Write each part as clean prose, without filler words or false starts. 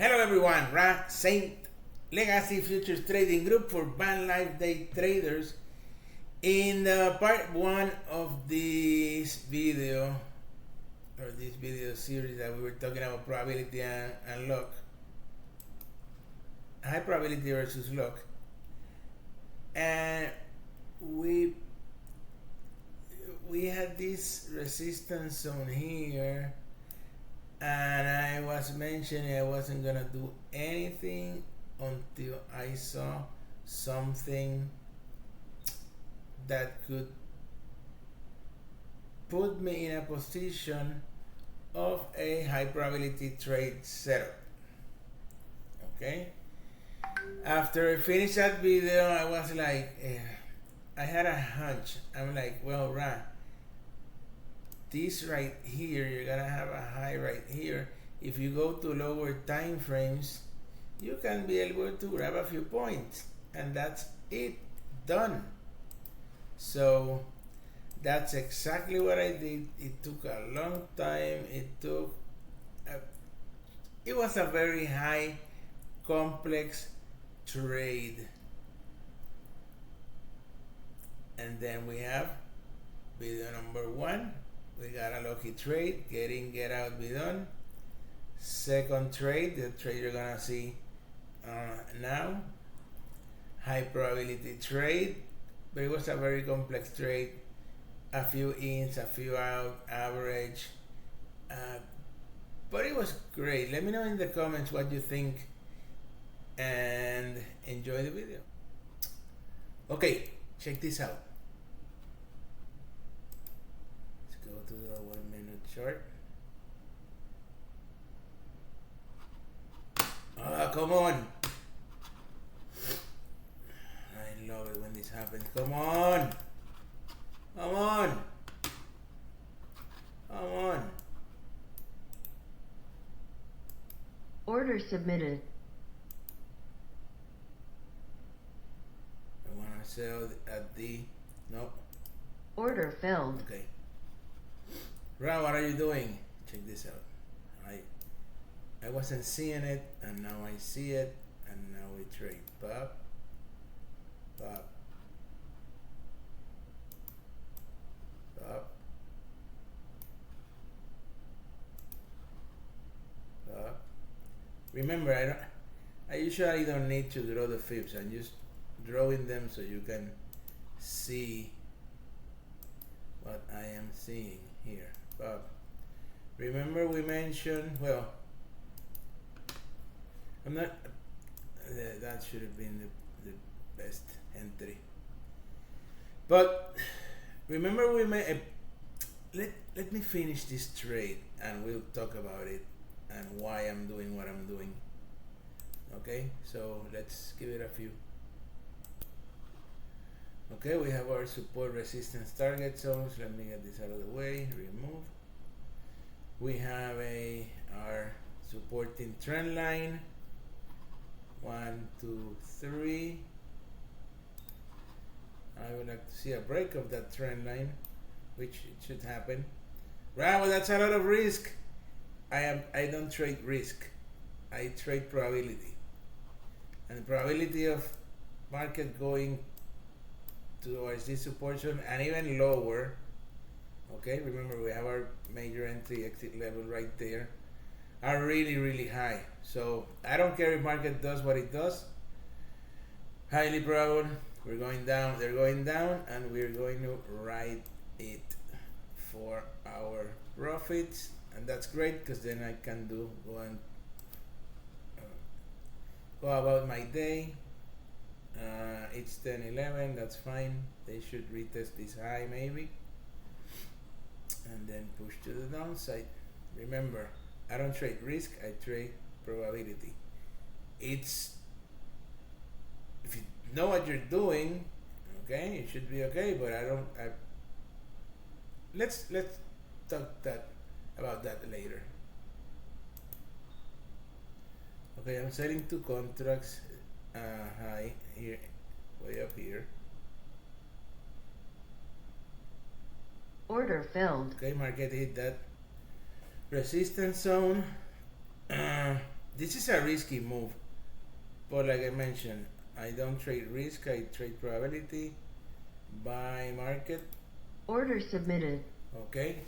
Hello everyone, Saint Legacy Futures Trading Group for VanLife Day Traders. In the part 1 of this video, or this video series that we were talking about probability and luck, high probability versus luck, and we had this resistance zone here, and I was mentioning I wasn't gonna do anything until I saw something that could put me in a position of a high probability trade setup. Okay, after I finished that video, I was like, I had a hunch. I'm like, well, this right here, you're gonna have a high right here. If you go to lower time frames, you can be able to grab a few points, and that's it, done. So that's exactly what I did. It took a long time. It was a very high complex trade. And then we have video number 1. We got a lucky trade, get out, be done. Second trade, the trade you're gonna see now. High probability trade, but it was a very complex trade. A few ins, a few out, average. But it was great. Let me know in the comments what you think, and enjoy the video. Okay, check this out. Go to the 1 minute chart. Come on. I love it when this happens. Come on. Come on. Come on. Order submitted. I want to sell at the... Nope. Order filled. Okay. Ra, what are you doing? Check this out. I wasn't seeing it, and now I see it, and now we trade. Pop, pop, pop, pop. Remember, I usually don't need to draw the fibs. I'm just drawing them so you can see what I am seeing here. Bob, remember we mentioned, well, I'm not, that should have been the best entry. But remember we made, let me finish this trade and we'll talk about it and why I'm doing what I'm doing. Okay, so let's give it a few. Okay, we have our support, resistance, target zones. Let me get this out of the way. Remove. We have our supporting trend line. 1, 2, 3. I would like to see a break of that trend line, which it should happen. Right, well, that's a lot of risk. I don't trade risk. I trade probability. And the probability of market going towards this support zone and even lower. Okay, remember we have our major entry exit level right there, are really, really high. So I don't care if market does what it does. Highly probable we're going down, they're going down, and we're going to ride it for our profits, and that's great because then I can go about my day. It's 10-11, that's fine. They should retest this high maybe, and then push to the downside. Remember, I don't trade risk, I trade probability. It's, if you know what you're doing, okay, it should be okay, but let's talk about that later. Okay, I'm selling 2 contracts high here, way up here. Order filled. Okay, market hit that resistance zone. This is a risky move, but like I mentioned, I don't trade risk, I trade probability. Buy market. Order submitted. Okay.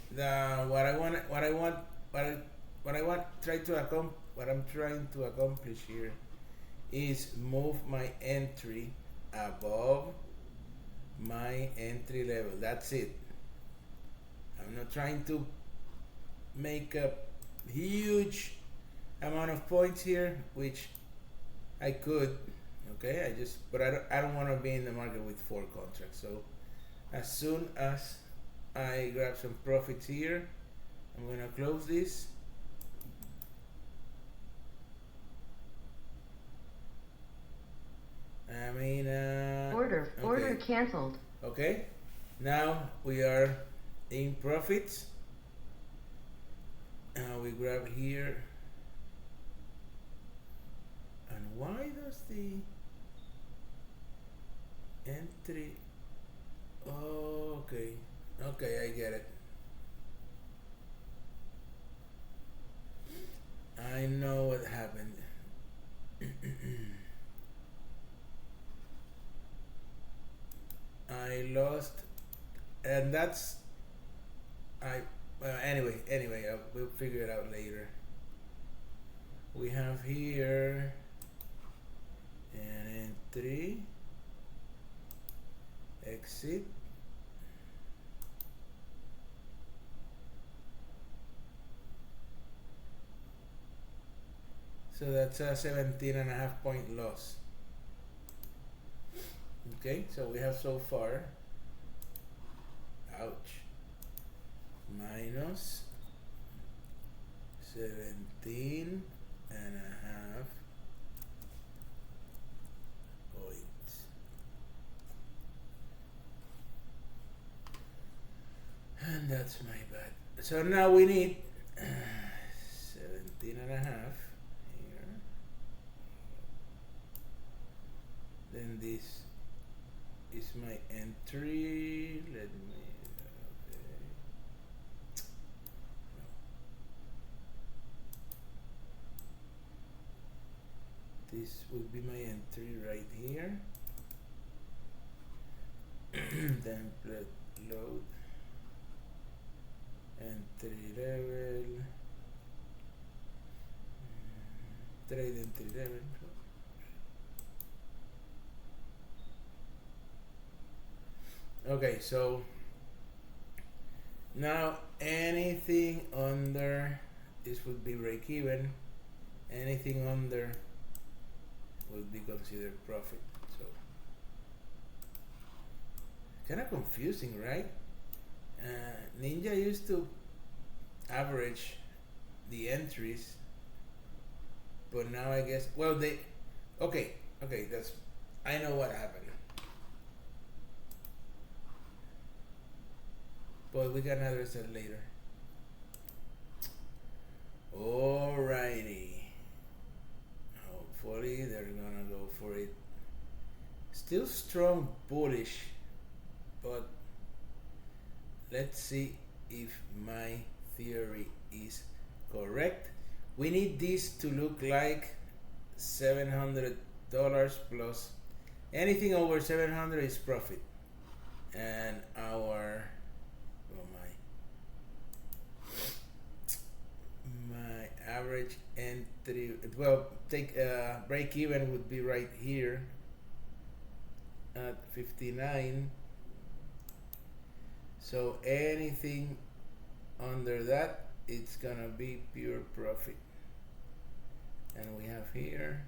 What I'm trying to accomplish here is move my entry above my entry level. That's it. I'm not trying to make a huge amount of points here, which I could. Okay, but I don't want to be in the market with 4 contracts. So as soon as I grab some profits here, I'm gonna close this. Order canceled. Okay, now we are in profits. We grab here, and why does the entry? Oh, okay, I get it. I know what happened. I lost, and that's anyway, we'll figure it out later. We have here an entry, exit, so that's a 17.5 point loss. Okay, so we have so far, ouch, minus 17.5 points. And that's my bad. So now we need 17.5 here. Then this is my entry. Let me, okay. This would be my entry right here. Template load, entry level, trade entry level. Okay, so now anything under this would be break even. Anything under would be considered profit. So kind of confusing, right? Ninja used to average the entries, but now I guess, well, okay, that's, I know what happened. But we can address that later. Alrighty. Hopefully they're gonna go for it. Still strong bullish, but let's see if my theory is correct. We need this to look like $700 plus. Anything over 700 is profit, and our my average entry, well, take break even would be right here at 59. So anything under that, it's gonna be pure profit. And we have here,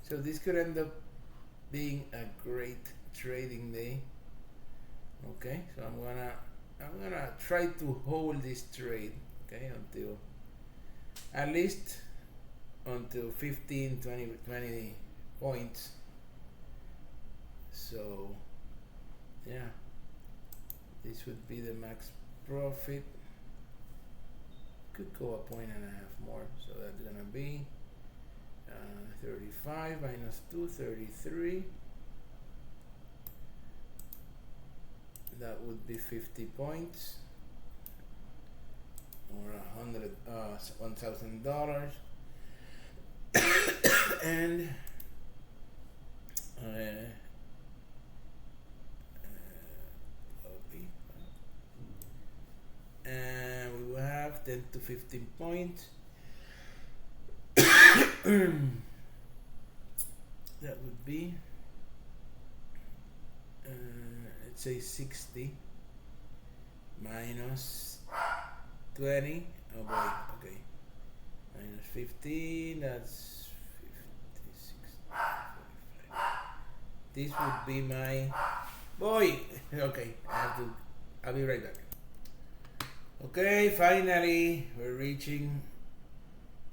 so this could end up being a great trading day. Okay, so I'm gonna try to hold this trade, okay, until at least until 15, 20 points. So yeah, this would be the max profit. Could go a point and a half more, so that's gonna be 35 minus 2, 33. That would be 50 points, or $1,000. And copy. And we will have 10 to 15 points. That would be let's say 60 minus 20. Oh boy, okay. Minus 15, that's 56. 45. This would be my boy. Okay, I'll be right back. Okay, finally we're reaching.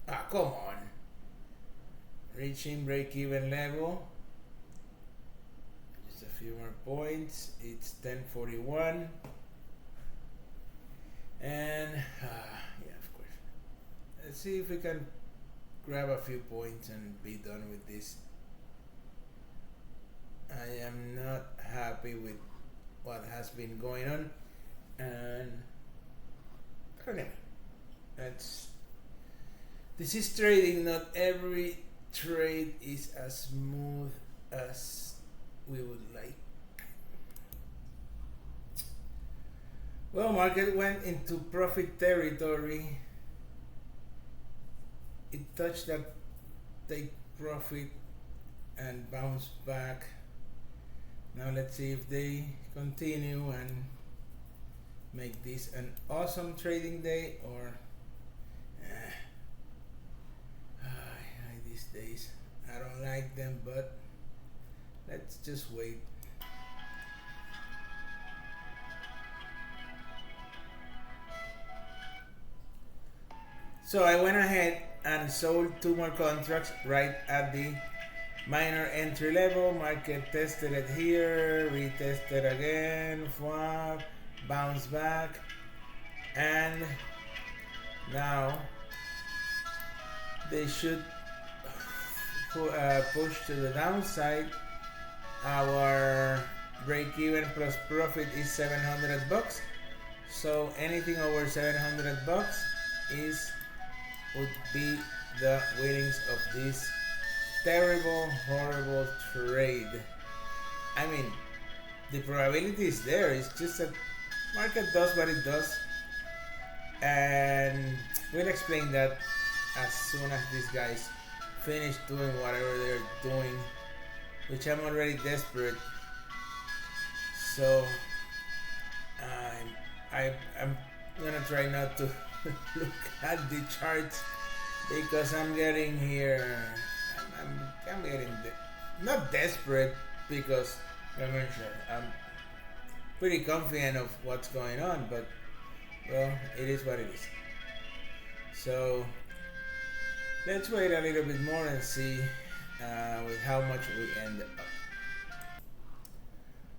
Come on. Reaching break-even level. Just a few more points. It's 10:41. And yeah, of course. Let's see if we can grab a few points and be done with this. I am not happy with what has been going on, and anyway, this is trading. Not every trade is as smooth as we would like. Well, market went into profit territory. It touched that take profit and bounced back. Now let's see if they continue and make this an awesome trading day, or these days I don't like them, but let's just wait. So I went ahead and sold 2 more contracts right at the minor entry level. Market tested it here, retested again, bounced back, and now they should push to the downside. Our break-even plus profit is $700, so anything over $700 would be the winnings of this terrible, horrible trade. I mean, the probability is there. It's just that market does what it does, and we'll explain that as soon as these guys finish doing whatever they're doing, which I'm already desperate. So I'm gonna try not to look at the charts, because I'm getting here. I'm getting not desperate, because I'm pretty confident of what's going on, but well, it is what it is. So let's wait a little bit more and see with how much we end up.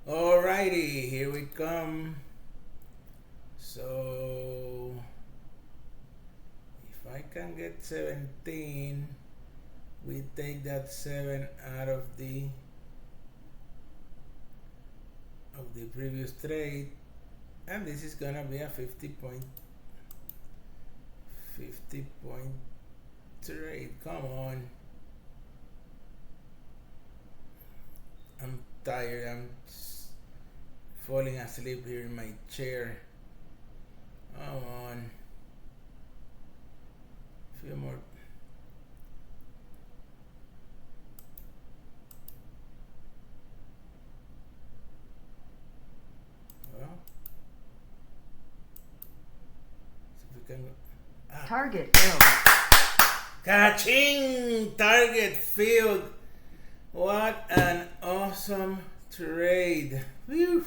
Alrighty, here we come. So if I can get 17, we take that 7 out of the previous trade, and this is gonna be a 50 point trade. Come on. I'm tired. I'm falling asleep here in my chair. Come on. A few more. Well, so if we can go. Target filled. Ka-ching! Target filled. What an awesome trade. Whew.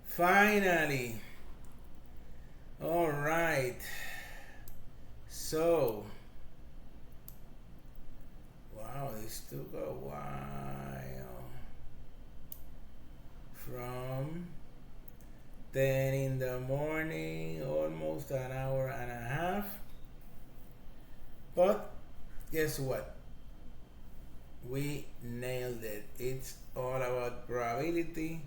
Finally. All right. So, wow, this took a while. From 10 in the morning, almost an hour and a half. But guess what? We nailed it. It's all about probability,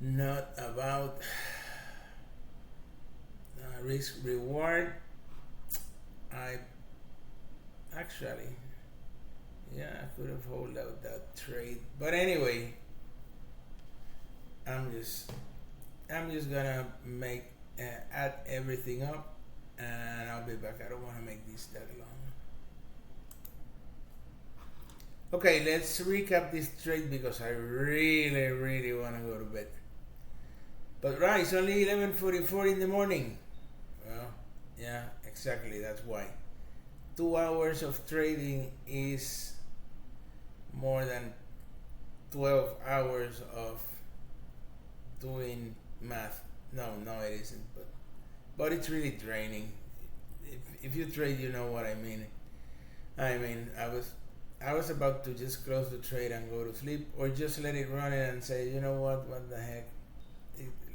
not about risk reward. I actually Yeah, I could have held out that trade, but anyway, I'm just gonna make add everything up, and I'll be back. I don't want to make this that long. Okay, let's recap this trade because I really want to go to bed. But right, it's only 11:44 in the morning. Well, yeah, exactly. That's why. 2 hours of trading is more than 12 hours of doing math. No, it isn't. But it's really draining. If you trade, you know what I mean. I was about to just close the trade and go to sleep, or just let it run and say, you know what the heck,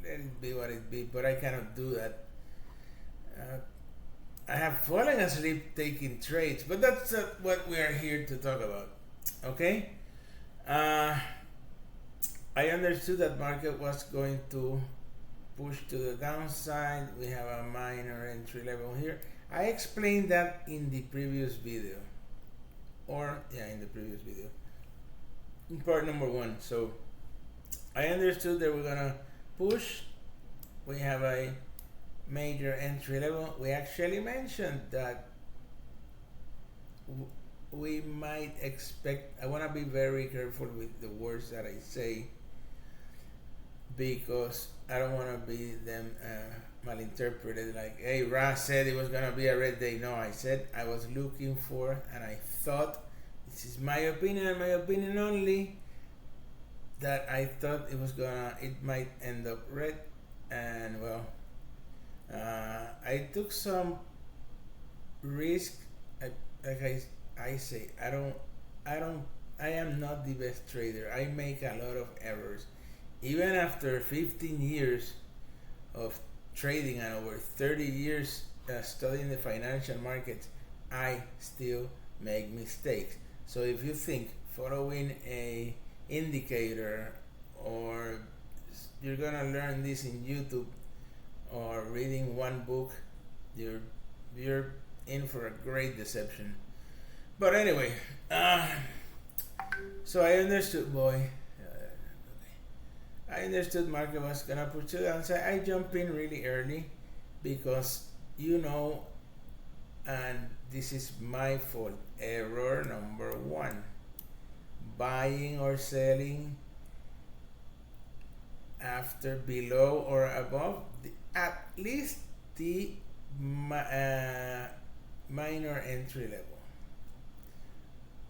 let it be what it be. But I cannot do that. I have fallen asleep taking trades, but that's what we are here to talk about. Okay. I understood that market was going to push to the downside. We have a minor entry level here. I explained that in the previous video, in the previous video, in part number 1. So I understood that we're gonna push. We have a major entry level. We actually mentioned that we might expect. I want to be very careful with the words that I say, because I don't want to be them malinterpreted, like, hey, Ra said it was going to be a red day. No, I said I was looking for, and I thought, this is my opinion and my opinion only, that I thought it might end up red. And well, I took some risk. I say, I am not the best trader. I make a lot of errors. Even after 15 years of trading and over 30 years studying the financial markets, I still make mistakes. So if you think following a indicator, or you're gonna learn this in YouTube, or reading one book, you're in for a great deception. But anyway, so I understood, I understood market was gonna push to the downside. I jumped in really early because, and this is my fault, error number 1, buying or selling after, below or above at least the minor entry level.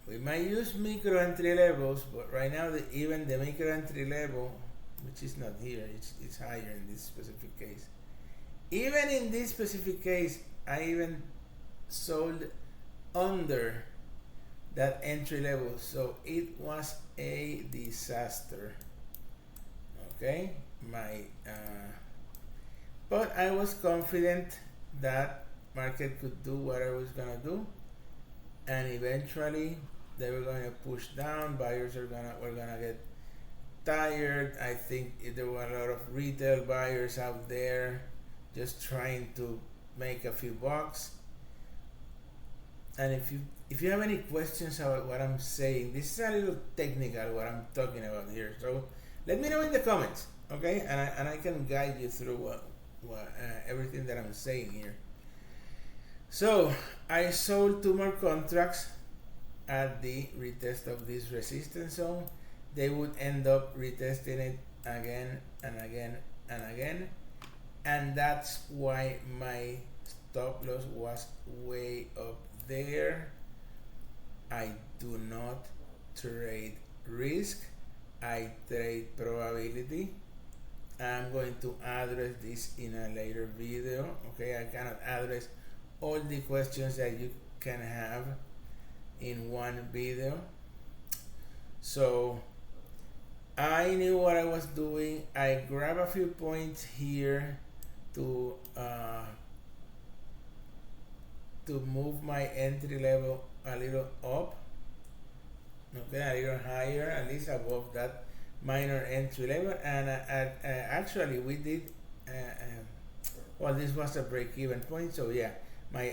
We might use micro entry levels, but right now even the micro entry level, which is not here, it's higher in this specific case. Even in this specific case, I even sold under that entry level, so it was a disaster. Okay, but I was confident that market could do what I was gonna do, and eventually they were going to push down. Buyers were gonna get tired. I think there were a lot of retail buyers out there just trying to make a few bucks. And if you have any questions about what I'm saying, this is a little technical what I'm talking about here, so let me know in the comments, okay? And I can guide you through what everything that I'm saying here. So I sold 2 more contracts at the retest of this resistance zone. They would end up retesting it again and again and again, and that's why my stop loss was way up there. I do not trade risk, I trade probability. I'm going to address this in a later video. Okay, I cannot address all the questions that you can have in one video. So I knew what I was doing. I grabbed a few points here to move my entry level a little up, okay, a little higher, at least above that minor entry level. And actually we did well, this was a break-even point, so yeah, my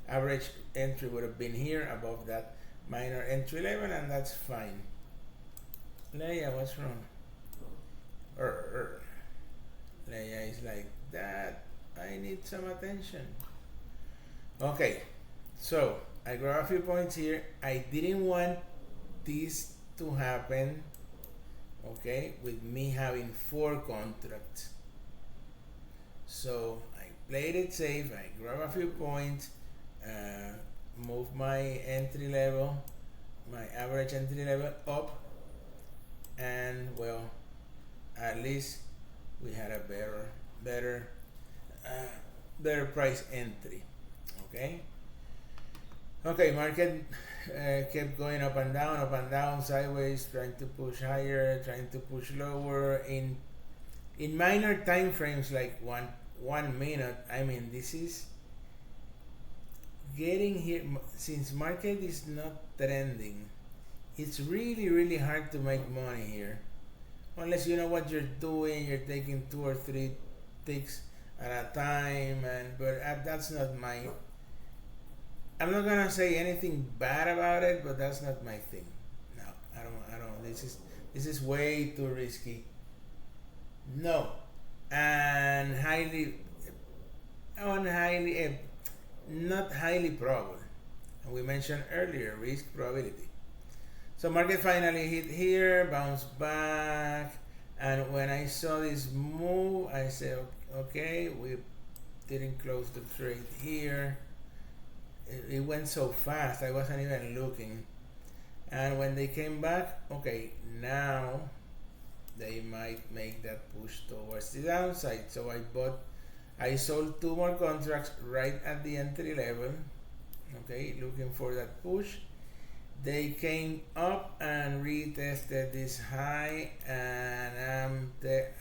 average entry would have been here above that minor entry level, and that's fine. Leia, what's wrong? Leia is like that. I need some attention. Okay, so I grab a few points here. I didn't want this to happen, okay, with me having 4 contracts. So I played it safe. I grab a few points, move my entry level, my average entry level up, and well, at least we had a better price entry. Okay, market kept going up and down, sideways, trying to push higher, trying to push lower in minor time frames like one minute. I mean, this is getting here. Since market is not trending, it's really hard to make money here unless you know what you're doing. You're taking 2 or 3 ticks at a time, but that's not my. I'm not gonna say anything bad about it, but that's not my thing. No, I don't. This is way too risky. No, and not highly probable. And we mentioned earlier risk probability. So market finally hit here, bounced back, and when I saw this move, I said, okay, we didn't close the trade here. It went so fast, I wasn't even looking. And when they came back, okay, now they might make that push towards the downside. So I sold 2 more contracts right at the entry level, okay, looking for that push. They came up and retested this high, and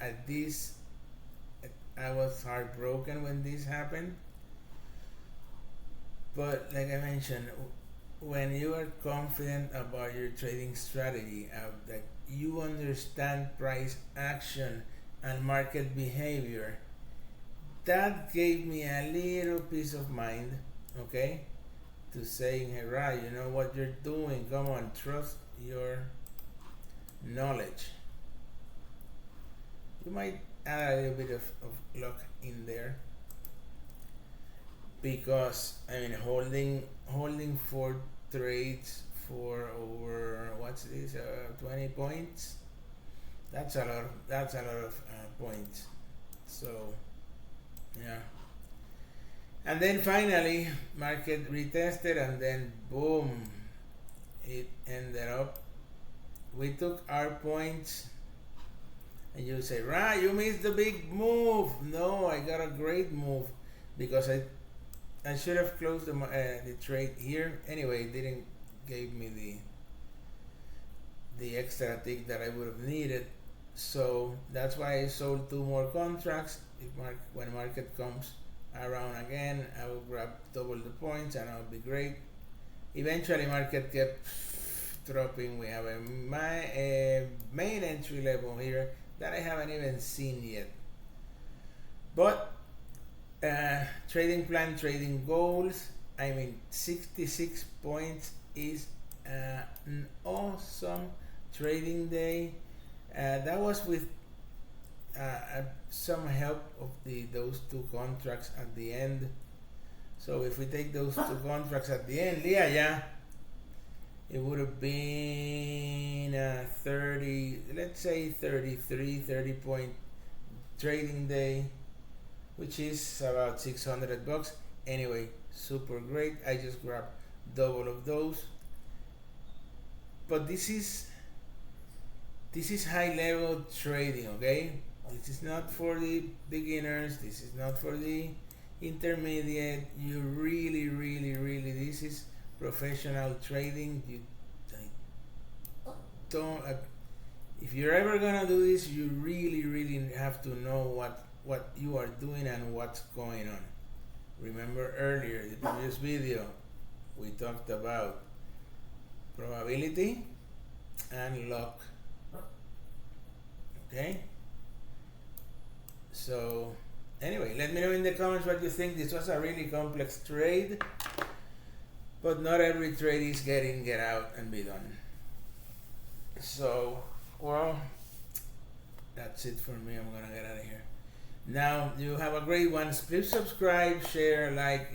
at this, I was heartbroken when this happened. But like I mentioned, when you are confident about your trading strategy, that you understand price action and market behavior, that gave me a little peace of mind, okay, to saying, hey, right, you know what you're doing, come on, trust your knowledge. You might add a little bit of luck in there, because I mean holding 4 trades for over, what's this, 20 points, that's a lot of points. So yeah, and then finally market retested, and then boom, it ended up, we took our points. And you say, right, you missed the big move. No, I got a great move, because I should have closed the trade here. Anyway, it didn't give me the extra tick that I would have needed. So that's why I sold 2 more contracts. When market comes around again, I will grab double the points, and I'll be great. Eventually, market kept dropping. We have a main entry level here that I haven't even seen yet. But trading plan, trading goals, I mean 66 points is an awesome trading day. That was with some help of those 2 contracts at the end. So if we take those 2 contracts at the end, yeah, it would have been 30, let's say 30 point trading day, which is about $600. Anyway, super great. I just grabbed double of those. But this is high level trading, okay? This is not for the beginners. This is not for the intermediate. You really, this is professional trading. If you're ever gonna do this, you really have to know what you are doing and what's going on. Remember earlier, the previous video, we talked about probability and luck. Okay? So anyway, let me know in the comments what you think. This was a really complex trade, but not every trade is get out and be done. So, well, that's it for me. I'm gonna get out of here. Now, you have a great one. Please subscribe, share, like,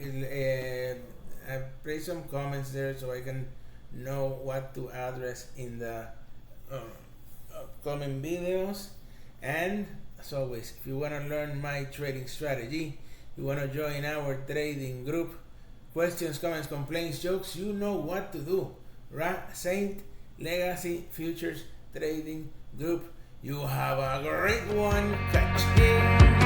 place some comments there so I can know what to address in the upcoming videos. And as always, if you want to learn my trading strategy, you want to join our trading group, questions, comments, complaints, jokes, you know what to do. Saint Legacy Futures Trading Group. You have a great one. Catch you.